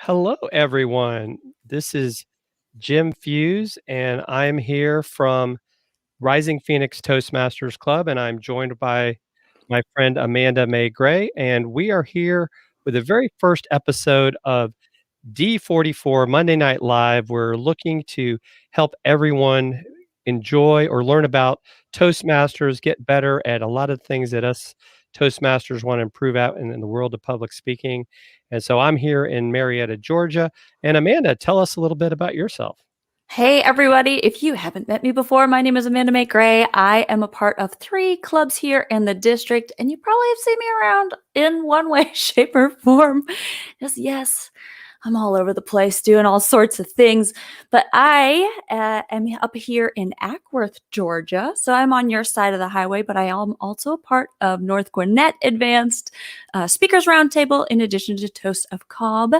Hello, everyone. This is Jim Fuse, and I'm here from Rising Phoenix Toastmasters Club, and I'm joined by my friend Amanda May Gray, and we are here with the very first episode of D44 Monday Night Live. We're looking to help everyone enjoy or learn about Toastmasters, get better at a lot of things that us Toastmasters want to improve out in the world of public speaking. And so I'm here in Marietta, Georgia. And Amanda, tell us a little bit about yourself. Hey, everybody. If you haven't met me before, my name is Amanda May Gray. I am a part of 3 clubs here in the district, and you probably have seen me around in one way, shape, or form. Yes, I'm all over the place doing all sorts of things, but I am up here in Ackworth, Georgia. So I'm on your side of the highway, but I am also a part of North Gwinnett Advanced Speakers Roundtable in addition to Toast of Cobb.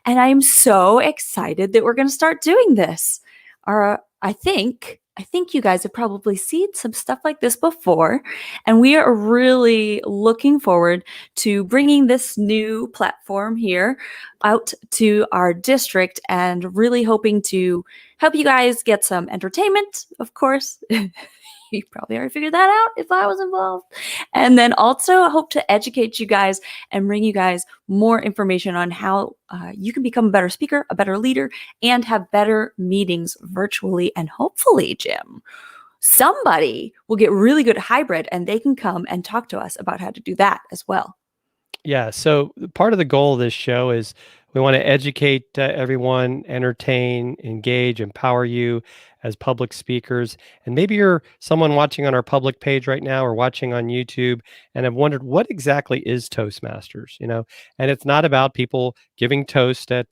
And I am so excited that we're going to start doing this. I think you guys have probably seen some stuff like this before, and we are really looking forward to bringing this new platform here out to our district and really hoping to help you guys get some entertainment, of course. You probably already figured that out if I was involved. And then also hope to educate you guys and bring you guys more information on how you can become a better speaker, a better leader, and have better meetings virtually. And hopefully, Jim, somebody will get really good at hybrid and they can come and talk to us about how to do that as well. Yeah, so part of the goal of this show is we want to educate everyone, entertain, engage, empower you as public speakers. And maybe you're someone watching on our public page right now or watching on YouTube and have wondered what exactly is Toastmasters, And it's not about people giving toast at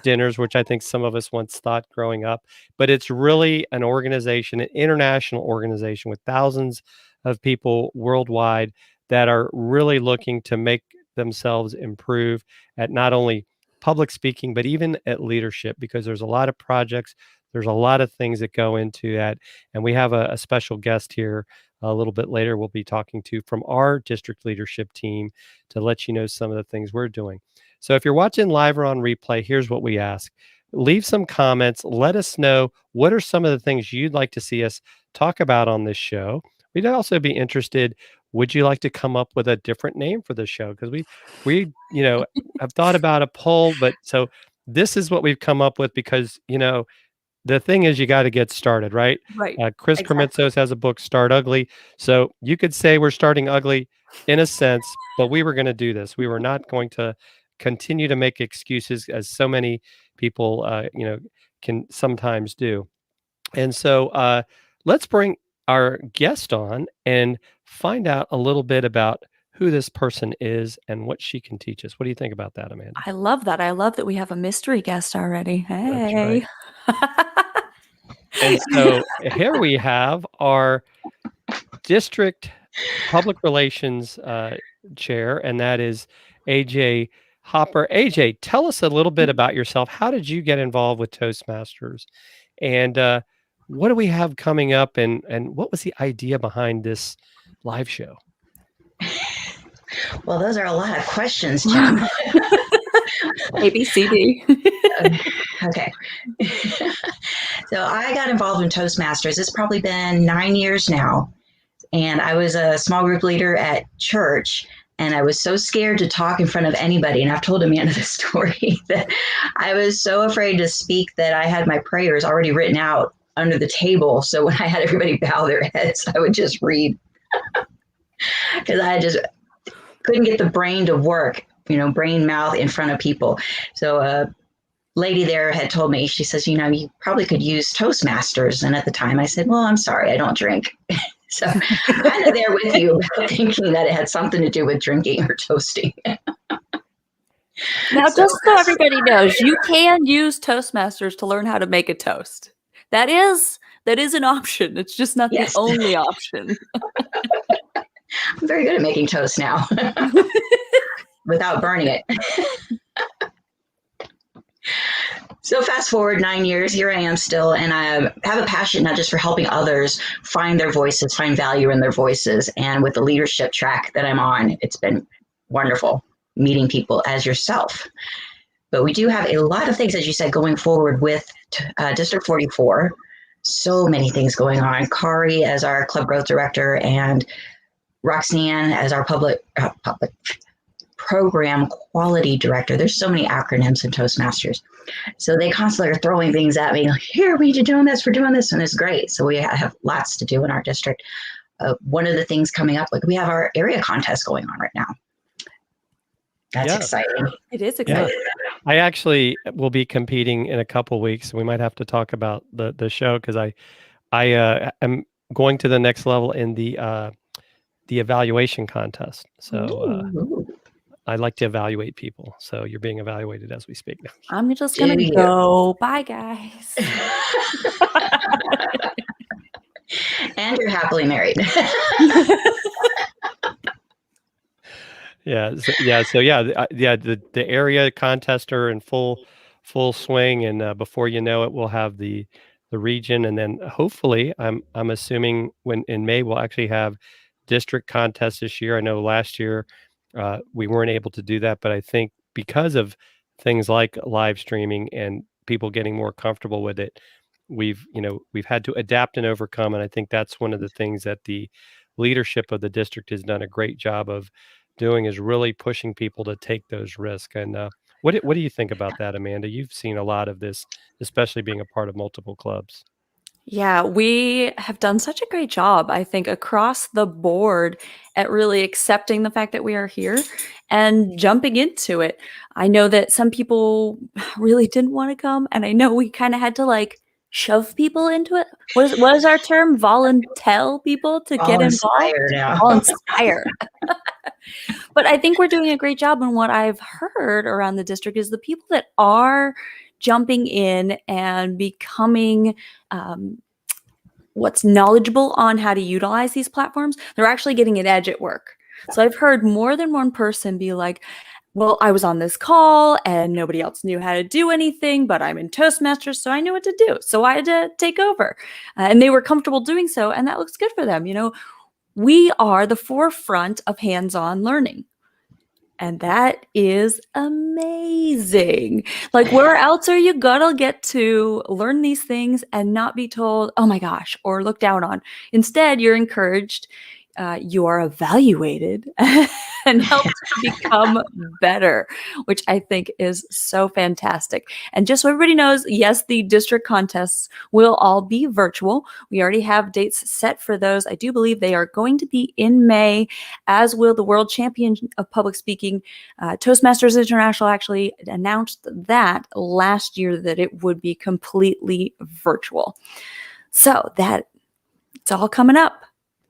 dinners, which I think some of us once thought growing up, but it's really an organization, an international organization with thousands of people worldwide that are really looking to make themselves improve at not only public speaking, but even at leadership, because there's a lot of projects, there's a lot of things that go into that. And we have a special guest here a little bit later we'll be talking to from our district leadership team to let you know some of the things we're doing. So if you're watching live or on replay, here's what we ask. Leave some comments. Let us know what are some of the things you'd like to see us talk about on this show. We'd also be interested, would you like to come up with a different name for the show? Because we have thought about a poll, but so this is what we've come up with because, the thing is you got to get started, right? Right. Chris Krimitsos has a book, Start Ugly. So you could say we're starting ugly in a sense, but we were going to do this. We were not going to continue to make excuses as so many people, can sometimes do. And so let's bring our guest on and find out a little bit about who this person is and what she can teach us. What do you think about that, Amanda? I love that. I love that we have a mystery guest already. Hey. That's right. And so here we have our district public relations chair, and that is Ajaye Hopper. Ajaye, tell us a little bit about yourself. How did you get involved with Toastmasters? And what do we have coming up, and what was the idea behind this live show? Well, those are a lot of questions, Jim. A, B, C, D. Okay. So I got involved in Toastmasters. It's probably been 9 years now. And I was a small group leader at church. And I was so scared to talk in front of anybody. And I've told Amanda the story that I was so afraid to speak that I had my prayers already written out under the table. So when I had everybody bow their heads, I would just read. Because I just couldn't get the brain to work, brain mouth in front of people. So a lady there had told me, she says, you probably could use Toastmasters. And at the time I said, well, I'm sorry, I don't drink. So I'm kind of there with you, thinking that it had something to do with drinking or toasting. Now, just so everybody knows, you can use Toastmasters to learn how to make a toast. That is an option. It's just not the only option. I'm very good at making toast now without burning it. So fast forward 9 years, here I am still, and I have a passion not just for helping others find their voices, find value in their voices. And with the leadership track that I'm on, it's been wonderful meeting people as yourself. But we do have a lot of things, as you said, going forward with District 44. So many things going on. Kari as our club growth director and Roxanne as our public program quality director. There's so many acronyms in Toastmasters. So they constantly are throwing things at me like, here, we need to do this, we're doing this, and it's great. So we have lots to do in our district. One of the things coming up, like we have our area contest going on right now. That's exciting. It is exciting. Yeah. I actually will be competing in a couple weeks. We might have to talk about the show because I am going to the next level in the evaluation contest. So I like to evaluate people. So you're being evaluated as we speak. I'm just gonna go. Bye, guys. And you're happily married. The area contest are in full swing, and before you know it, we'll have the region, and then hopefully, I'm assuming when in May we'll actually have district contests this year. I know last year we weren't able to do that, but I think because of things like live streaming and people getting more comfortable with it, we've had to adapt and overcome, and I think that's one of the things that the leadership of the district has done a great job of doing, is really pushing people to take those risks. And what do you think about that, Amanda? You've seen a lot of this, especially being a part of multiple clubs. Yeah, we have done such a great job, I think, across the board at really accepting the fact that we are here and jumping into it. I know that some people really didn't want to come, and I know we kind of had to like shove people into it. What is our term? Volunteer people to get involved? Volunteer. But I think we're doing a great job. And what I've heard around the district is the people that are jumping in and becoming what's knowledgeable on how to utilize these platforms, they're actually getting an edge at work. So I've heard more than one person be like, well, I was on this call and nobody else knew how to do anything, but I'm in Toastmasters, so I knew what to do. So I had to take over. And they were comfortable doing so, and that looks good for them. We are the forefront of hands-on learning. And that is amazing. Like, where else are you gonna get to learn these things and not be told, oh my gosh, or looked down on? Instead, you're encouraged, you are evaluated and helped to become better, which I think is so fantastic. And just so everybody knows, yes, the district contests will all be virtual. We already have dates set for those. I do believe they are going to be in May, as will the World Champion of Public Speaking. Toastmasters International actually announced that last year that it would be completely virtual. So it's all coming up.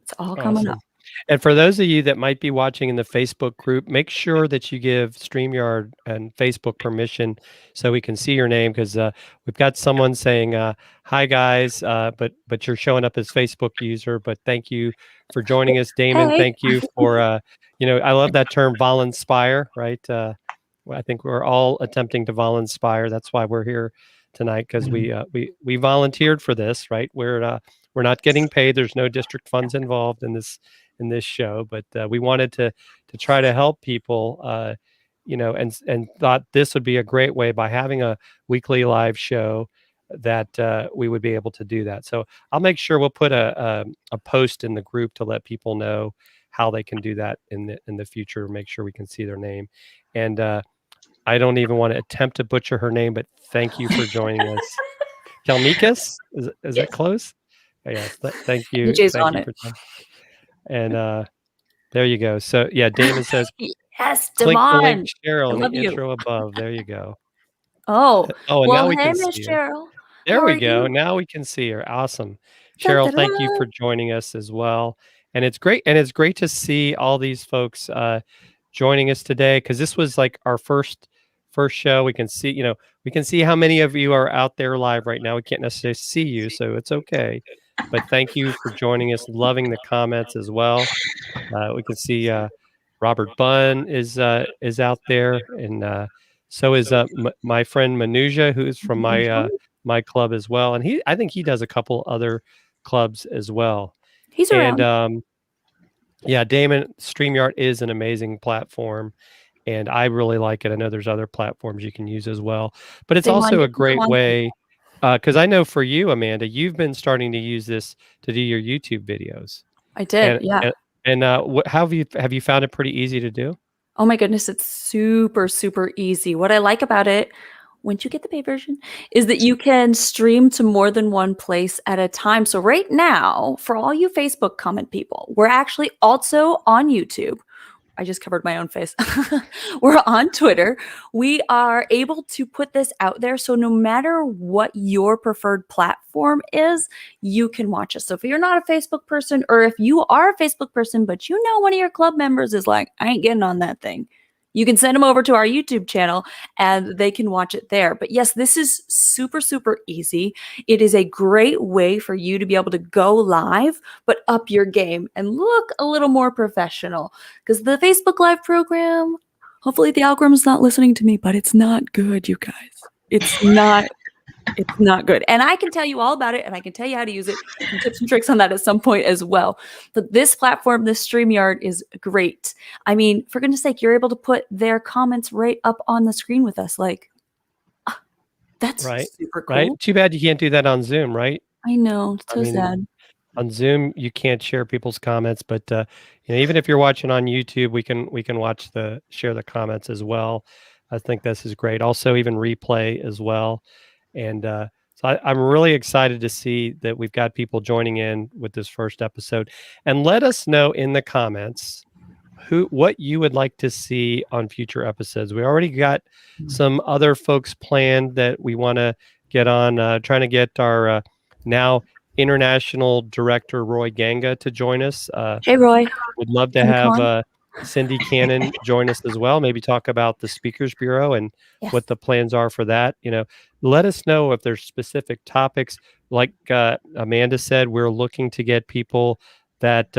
It's all coming up. And for those of you that might be watching in the Facebook group, make sure that you give StreamYard and Facebook permission so we can see your name, because we've got someone saying, hi, guys, but you're showing up as Facebook user. But thank you for joining us, Damon. Hey. Thank you for, I love that term, volinspire, right? I think we're all attempting to volinspire. That's why we're here tonight, because we volunteered for this, right? We're not getting paid. There's no district funds involved in this show, but we wanted to try to help people, and thought this would be a great way, by having a weekly live show, that we would be able to do that. So I'll make sure we'll put a post in the group to let people know how they can do that in the future. Make sure we can see their name. And I don't even want to attempt to butcher her name, but thank you for joining us. Kelmikas, is it close? Yes, thank you. DJ's thank on you it. And there you go. So yeah, Damon says, yes, click the Devon. link, Cheryl, I in love the you. intro above. There you go. Oh, and well, now we hey, can Miss see her. Cheryl. There How we are go. you? Now we can see her. Awesome. Cheryl, thank you for joining us as well. And it's great to see all these folks joining us today, because this was like our first show. We can see how many of you are out there live right now. We can't necessarily see you, so it's okay. But thank you for joining us. Loving the comments as well. We can see Robert Bunn is out there, and so is my friend Manuja, who is from my club as well. And I think he does a couple other clubs as well. He's around. And yeah, Damon, StreamYard is an amazing platform. and I really like it. I know there's other platforms you can use as well, but it's Same on also a YouTube, great on way because I know for you, Amanda, you've been starting to use this to do your YouTube videos, I did, and yeah. how have you found it pretty easy to do? Oh my goodness, it's super, super easy. What I like about it, once you get the paid version, is that you can stream to more than one place at a time. So right now, for all you Facebook comment people, we're actually also on YouTube. I just covered my own face. We're on Twitter. We are able to put this out there. So no matter what your preferred platform is, you can watch us. So if you're not a Facebook person, or if you are a Facebook person, but you know one of your club members is like, I ain't getting on that thing, you can send them over to our YouTube channel and they can watch it there. But yes, this is super, super easy. It is a great way for you to be able to go live, but up your game and look a little more professional. Because the Facebook Live program, hopefully the algorithm's not listening to me, but it's not good, you guys. It's not good. And I can tell you all about it, and I can tell you how to use it, some tips and tricks on that at some point as well. But this platform, this StreamYard, is great. I mean, for goodness sake, you're able to put their comments right up on the screen with us. Like, that's Right, super right. cool. Too bad you can't do that on Zoom, right? I know. It's I so mean, sad. on Zoom, you can't share people's comments, but even if you're watching on YouTube, we can share the comments as well. I think this is great. Also, even replay as well, and I'm really excited to see that we've got people joining in with this first episode. And let us know in the comments what you would like to see on future episodes. We already got some other folks planned that we want to get on. Trying to get our now international director Roy Ganga to join us. Hey, Roy. Would love to Can we come have on? Cindy Cannon join us as well. Maybe talk about the Speakers Bureau and Yes. what the plans are for that. Let us know if there's specific topics. Like Amanda said, we're looking to get people that,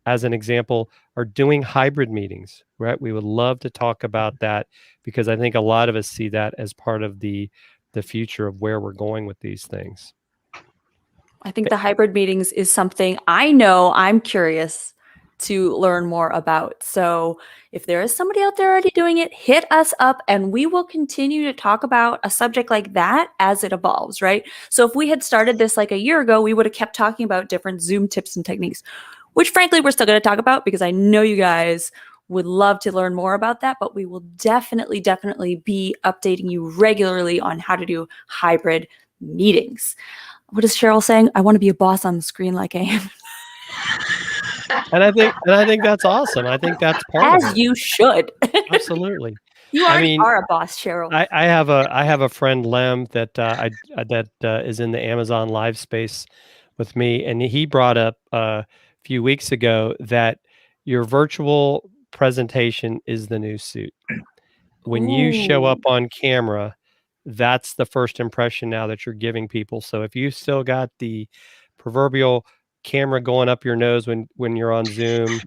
as an example, are doing hybrid meetings. Right? We would love to talk about that because I think a lot of us see that as part of the future of where we're going with these things. I think the hybrid meetings is something I know I'm curious to learn more about. So if there is somebody out there already doing it, hit us up and we will continue to talk about a subject like that as it evolves, right? So if we had started this like a year ago, we would have kept talking about different Zoom tips and techniques, which frankly, we're still going to talk about because I know you guys would love to learn more about that, but we will definitely, definitely be updating you regularly on how to do hybrid meetings. What is Cheryl saying? I want to be a boss on the screen like I am. And I think that's awesome. I think that's part of As it. you should. Absolutely. You I already mean, are a boss, Cheryl. I have a friend Lem that is in the Amazon Live space with me, and he brought up a few weeks ago that your virtual presentation is the new suit. When you show up Ooh. on camera, that's the first impression now that you're giving people. So if you still got the proverbial camera going up your nose when you're on Zoom,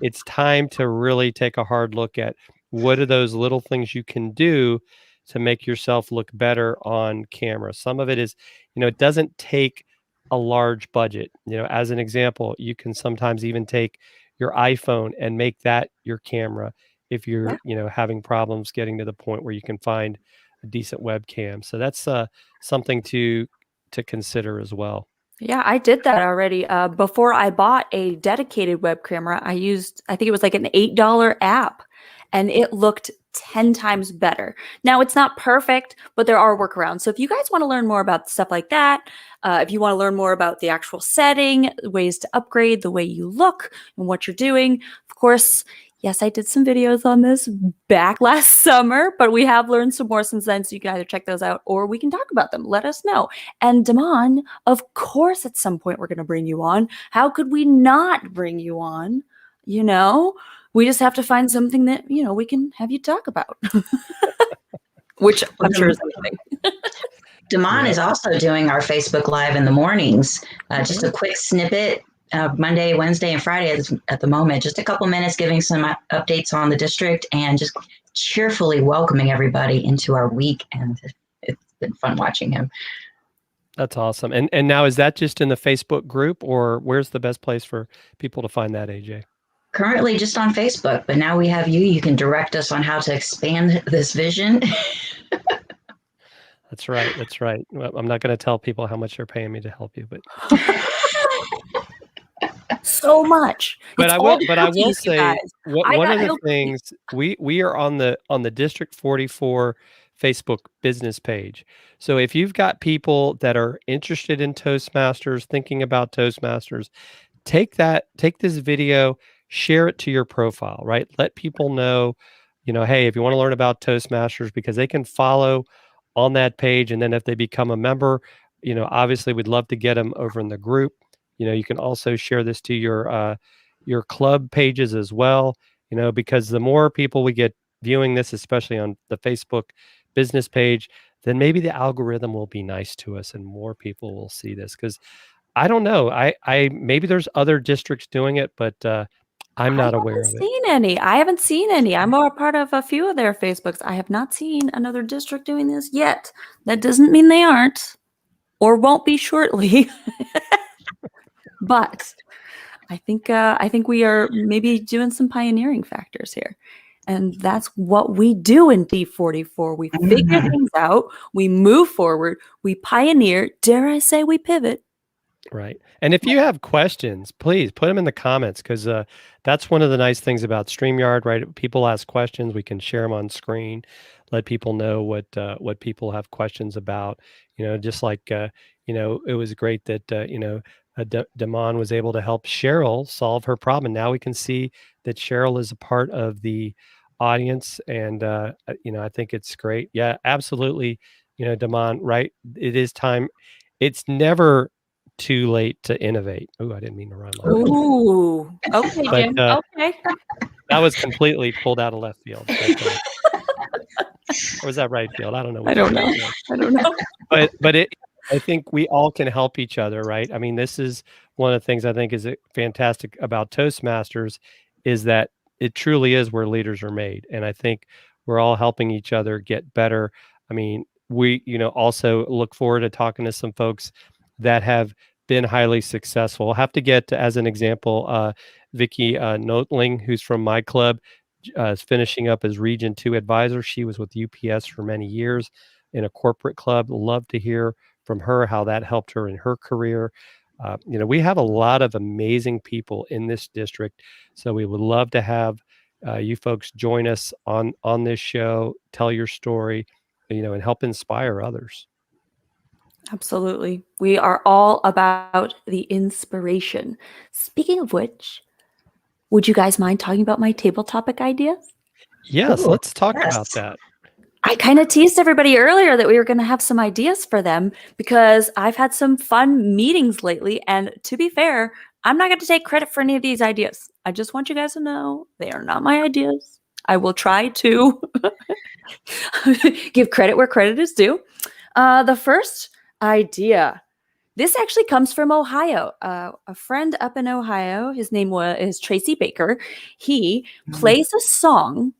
it's time to really take a hard look at what are those little things you can do to make yourself look better on camera. Some of it is, it doesn't take a large budget. As an example, you can sometimes even take your iPhone and make that your camera if you're, having problems getting to the point where you can find a decent webcam. So that's something to consider as well. Yeah, I did that already. Before I bought a dedicated web camera, I think it was like an $8 app, and it looked 10 times better. Now, it's not perfect, but there are workarounds. So if you guys want to learn more about stuff like that, if you want to learn more about the actual setting, ways to upgrade the way you look and what you're doing, of course, yes, I did some videos on this back last summer, but we have learned some more since then. So you can either check those out or we can talk about them. Let us know. And Damon, of course, at some point we're going to bring you on. How could we not bring you on? We just have to find something that, we can have you talk about, which I'm sure is anything. Damon is also doing our Facebook Live in the mornings. Just a quick snippet. Monday, Wednesday, and Friday at the moment. Just a couple minutes giving some updates on the district and just cheerfully welcoming everybody into our week. And it's been fun watching him. That's awesome. And now, is that just in the Facebook group, or where's the best place for people to find that, AJ? currently just on Facebook, but now we have you. You can direct us on how to expand this vision. That's right. That's right. Well, I'm not going to tell people how much they're paying me to help you, but So much. but It's I all will the but I will cookies, you say guys. what I one got of the no cookies. things we are on the District 44 Facebook business page. So if you've got people that are interested in Toastmasters, thinking about Toastmasters, take this video, share it to your profile, right? Let people know, hey, if you want to learn about Toastmasters, because they can follow on that page. And then if they become a member, obviously we'd love to get them over in the group. You can also share this to your club pages as well, because the more people we get viewing this, especially on the Facebook business page, then maybe the algorithm will be nice to us and more people will see this. Because I don't know. I maybe there's other districts doing it, but I'm I not haven't aware of it. seen any. I haven't seen any. I'm a part of a few of their Facebooks. I have not seen another district doing this yet. That doesn't mean they aren't or won't be shortly. But I think we are maybe doing some pioneering factors here. And that's what we do in D44. We figure things out, we move forward, we pioneer, dare I say we pivot. Right. And if you have questions, please put them in the comments, because that's one of the nice things about StreamYard, right? People ask questions, we can share them on screen, let people know what people have questions about. Just like it was great that Damon was able to help Cheryl solve her problem. And now we can see that Cheryl is a part of the audience, and I think it's great. Yeah, absolutely. Damon, right? It is time. It's never too late to innovate. Oh, I didn't mean to rhyme like that. Ooh. Okay, But, Jim. Okay. that was completely pulled out of left field. But, or was that right field? I don't know I which don't one know. it was. I don't know. But I think we all can help each other, right? I mean, this is one of the things I think is fantastic about Toastmasters, is that it truly is where leaders are made. And I think we're all helping each other get better. I mean, we, also look forward to talking to some folks that have been highly successful. I'll have to get, as an example, Vicky Notling, who's from my club, is finishing up as Region 2 advisor. She was with UPS for many years in a corporate club. Love to hear from her how that helped her in her career. We have a lot of amazing people in this district, so we would love to have you folks join us on this show, tell your story, and help inspire others. Absolutely. We are all about the inspiration. Speaking of which, would you guys mind talking about my table topic ideas? Yes, Ooh, let's talk yes. about that. I kind of teased everybody earlier that we were going to have some ideas for them because I've had some fun meetings lately. And to be fair, I'm not going to take credit for any of these ideas. I just want you guys to know they are not my ideas. I will try to give credit where credit is due. The first idea. This actually comes from Ohio. A friend up in Ohio, his name is Tracy Baker. He plays a song.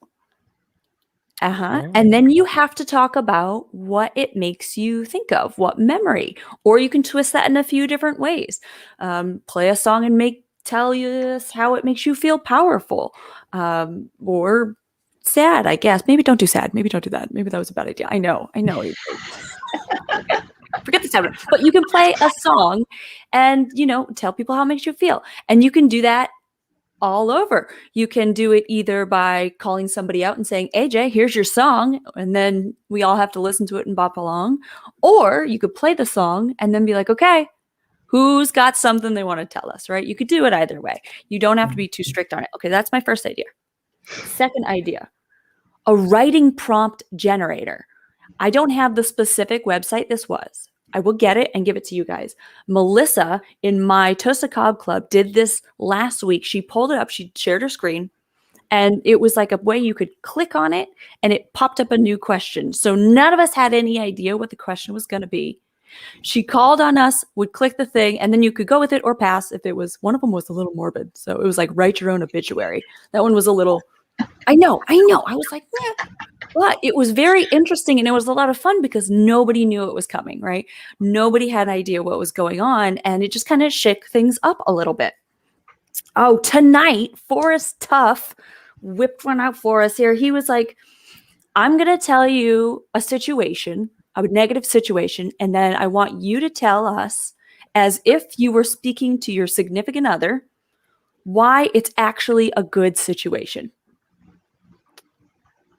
And then you have to talk about what it makes you think of, what memory, or you can twist that in a few different ways. Play a song and tell us how it makes you feel powerful, or sad, I guess. Maybe don't do sad. Maybe don't do that. Maybe that was a bad idea. I know. Forget the sound. But you can play a song and, tell people how it makes you feel. And you can do that all over. You can do it either by calling somebody out and saying, Ajaye, here's your song. And then we all have to listen to it and bop along. Or you could play the song and then be like, okay, who's got something they want to tell us, right? You could do it either way. You don't have to be too strict on it. Okay, that's my first idea. Second idea, a writing prompt generator. I don't have the specific website this was. I will get it and give it to you guys. Melissa in my Tosa Cobb Club did this last week. She pulled it up. She shared her screen. And it was like a way you could click on it and it popped up a new question. So none of us had any idea what the question was going to be. She called on us, would click the thing, and then you could go with it or pass if it was, one of them was a little morbid. So it was like write your own obituary. That one was a little, I know. I was like, yeah. But it was very interesting and it was a lot of fun because nobody knew it was coming, right? Nobody had an idea what was going on and it just kind of shook things up a little bit. Oh, tonight, Forrest Tuff whipped one out for us here. He was like, I'm going to tell you a situation, a negative situation, and then I want you to tell us, as if you were speaking to your significant other, why it's actually a good situation.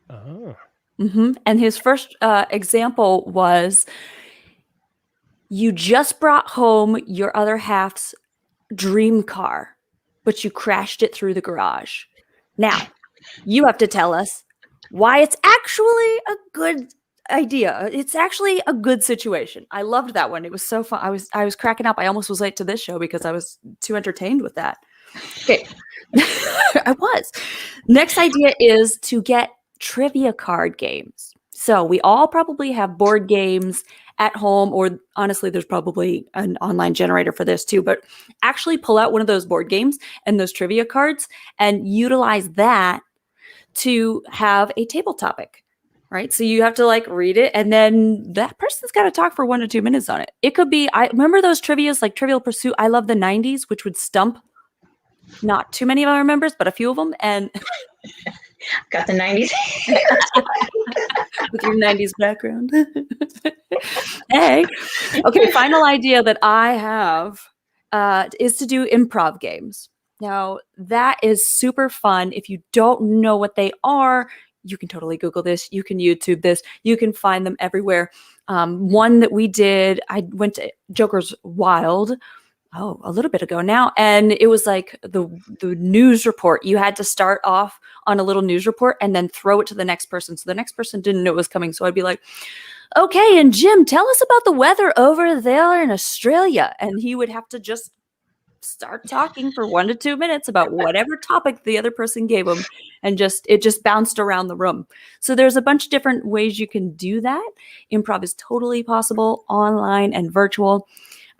Oh. And his first example was, you just brought home your other half's dream car, but you crashed it through the garage. Now, you have to tell us why it's actually a good idea. It's actually a good situation. I loved that one. It was so fun. I was cracking up. I almost was late to this show because I was too entertained with that. Okay. I was. Next idea is to get trivia card games. So we all probably have board games at home, or honestly, there's probably an online generator for this too, but actually pull out one of those board games and those trivia cards and utilize that to have a table topic, right? So you have to like read it, and then that person's got to talk for 1 to 2 minutes on it. It could be, I remember those trivias like Trivial Pursuit. I love the 90s, which would stump not too many of our members, but a few of them. And got the 90s with your 90s background. Hey, okay. Final idea that I have is to do improv games. Now, that is super fun. If you don't know what they are, you can totally Google this. You can YouTube this. You can find them everywhere. One that we did, I went to Joker's Wild, a little bit ago now. And it was like the news report. You had to start off on a little news report and then throw it to the next person. So the next person didn't know it was coming. So I'd be like, okay, and Jim, tell us about the weather over there in Australia. And he would have to just start talking for 1 to 2 minutes about whatever topic the other person gave him, and it just bounced around the room. So there's a bunch of different ways you can do that. Improv is totally possible online and virtual.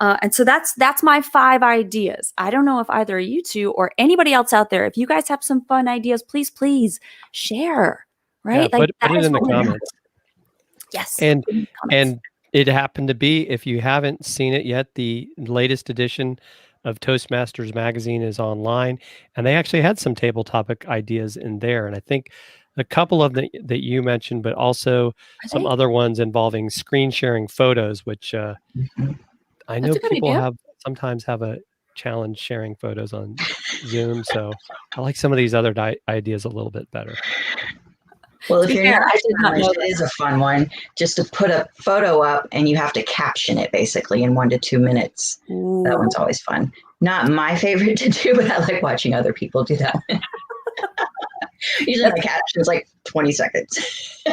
And so that's my 5 ideas. I don't know if either of you two or anybody else out there, if you guys have some fun ideas, please share. Right? Yeah, like put it in the comments. Yes. And it happened to be, if you haven't seen it yet, the latest edition of Toastmasters magazine is online, and they actually had some table topic ideas in there. And I think a couple of them that you mentioned, but also some other ones involving screen sharing photos, which I know people sometimes have a challenge sharing photos on Zoom. So I like some of these other ideas a little bit better. Well, if you're not, it is a fun one, just to put a photo up and you have to caption it basically in 1 to 2 minutes. Ooh. That one's always fun. Not my favorite to do, but I like watching other people do that one. Usually my caption is like 20 seconds.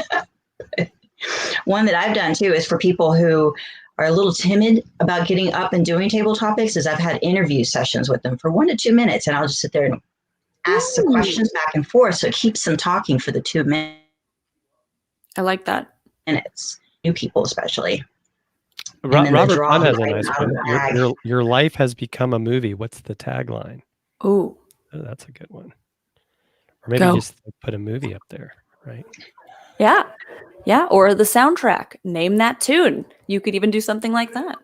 One that I've done too is for people who are a little timid about getting up and doing table topics, is I've had interview sessions with them for 1 to 2 minutes, and I'll just sit there and ask some questions back and forth, so it keeps them talking for the 2 minutes. I like that. Minutes, new people especially. Robert Pond has a nice one. Your life has become a movie. What's the tagline? Oh, that's a good one. Or maybe just put a movie up there, right? Yeah. Yeah. Or the soundtrack. Name that tune. You could even do something like that.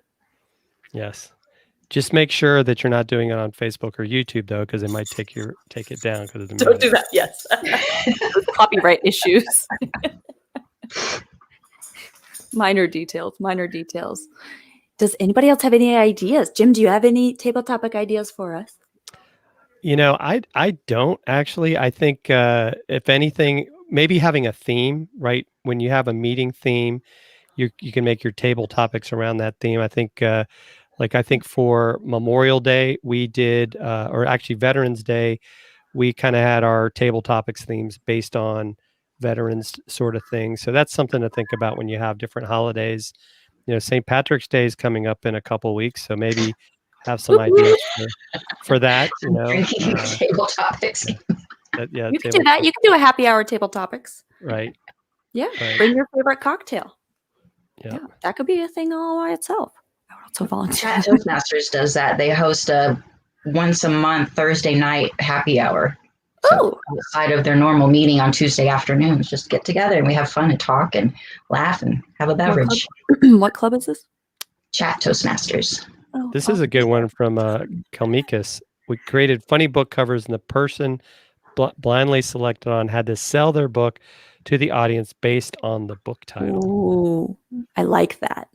Yes. Just make sure that you're not doing it on Facebook or YouTube, though, because they might take it down because of the Don't do that. Yes. Copyright issues. Minor details. Does anybody else have any ideas? Jim, do you have any table topic ideas for us? I don't actually. I think if anything, maybe having a theme, right? When you have a meeting theme, you can make your table topics around that theme. I think I think for Memorial Day, we did, or actually Veterans Day, we kind of had our table topics themes based on veterans sort of thing. So that's something to think about when you have different holidays. St. Patrick's Day is coming up in a couple weeks, so maybe have some ideas for that. Table topics. You can do that. You can do a happy hour table topics. Right. Yeah. Right. Bring your favorite cocktail. Yeah. That could be a thing all by itself. I would also volunteer. Toastmasters does that. They host a once a month Thursday night happy hour. So outside of their normal meeting on Tuesday afternoons, just get together and we have fun and talk and laugh and have a beverage. What club is this? Chat Toastmasters. This is a good one from Kalmikas. we created funny book covers, and the person blindly selected on had to sell their book to the audience based on the book title. Ooh, I like that.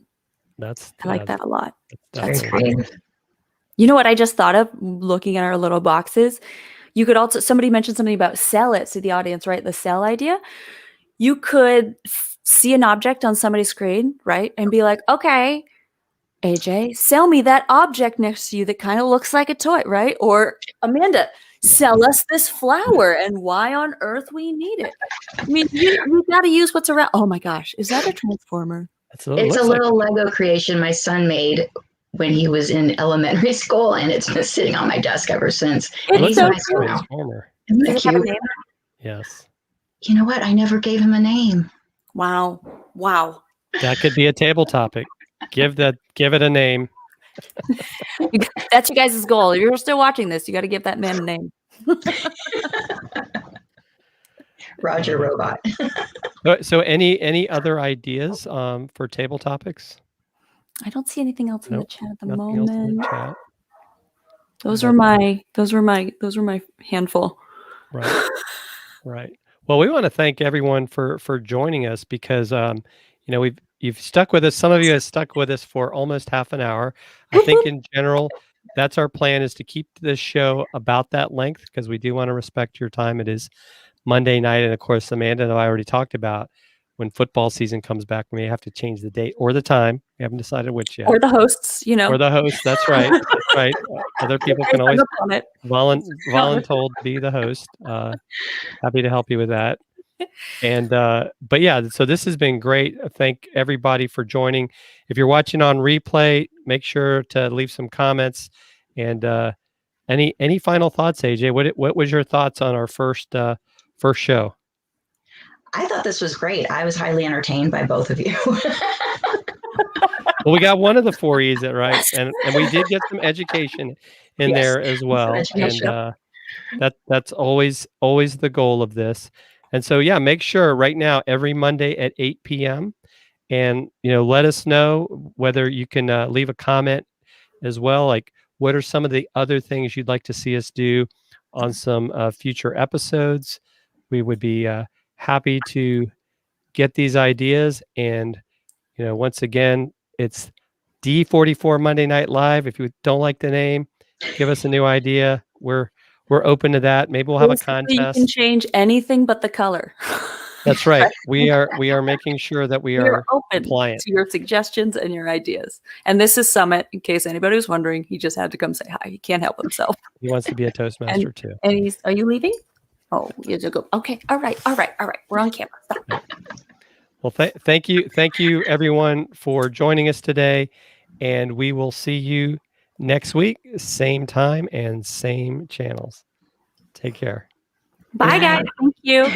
That's I like that a lot. Very That's creative. You know what I just thought of looking at our little boxes? You could also, somebody mentioned something about sell it to the audience, right? The sell idea. You could see an object on somebody's screen, right? And be like, okay, AJ, sell me that object next to you that kind of looks like a toy, right? Or Amanda, sell us this flower and why on earth we need it. I mean, you got to use what's around. Oh my gosh, is that a transformer? It's a little Lego creation my son made when he was in elementary school, and it's been sitting on my desk ever since. And he's so nice now. Transformer. Isn't Does that it have a cute? name? Yes. You know what? I never gave him a name. Wow. Wow. That could be a table topic. Give it a name. That's you guys' goal. If you're still watching this, you got to give that man a name. Roger Robot. So any other ideas for table topics? I don't see anything else in the chat at the Nothing else in the moment. chat. Those were my handful. Right. Right. Well, we want to thank everyone for joining us because you've stuck with us. Some of you have stuck with us for almost half an hour. I think in general, that's our plan, is to keep this show about that length because we do want to respect your time. It is Monday night, and of course, Amanda and I already talked about when football season comes back, we may have to change the date or the time. We haven't decided which yet. Or the hosts, Or the host. That's right. That's right. Other people can always voluntold be the host. Happy to help you with that. And but yeah, so this has been great. Thank everybody for joining. If you're watching on replay, make sure to leave some comments. And any final thoughts, AJ? What was your thoughts on our first show? I thought this was great. I was highly entertained by both of you. Well, we got one of the 4 E's right, and we did get some education in there as well. And that's always the goal of this. And so yeah, make sure right now every Monday at 8 p.m. and let us know whether you can leave a comment as well. Like, what are some of the other things you'd like to see us do on some future episodes? We would be happy to get these ideas. And once again, it's D44 Monday Night Live. If you don't like the name, give us a new idea. We're open to that. Maybe we'll have a contest. You can change anything but the color. That's right. We are making sure that we are open compliant to your suggestions and your ideas. And this is Summit. In case anybody was wondering, he just had to come say hi. He can't help himself. He wants to be a Toastmaster too. And are you leaving? Oh, you have to go. Okay. All right. We're on camera. Stop. Well, thank you everyone for joining us today, and we will see you next week, same time and same channels. Take care. Bye, guys. Thank you.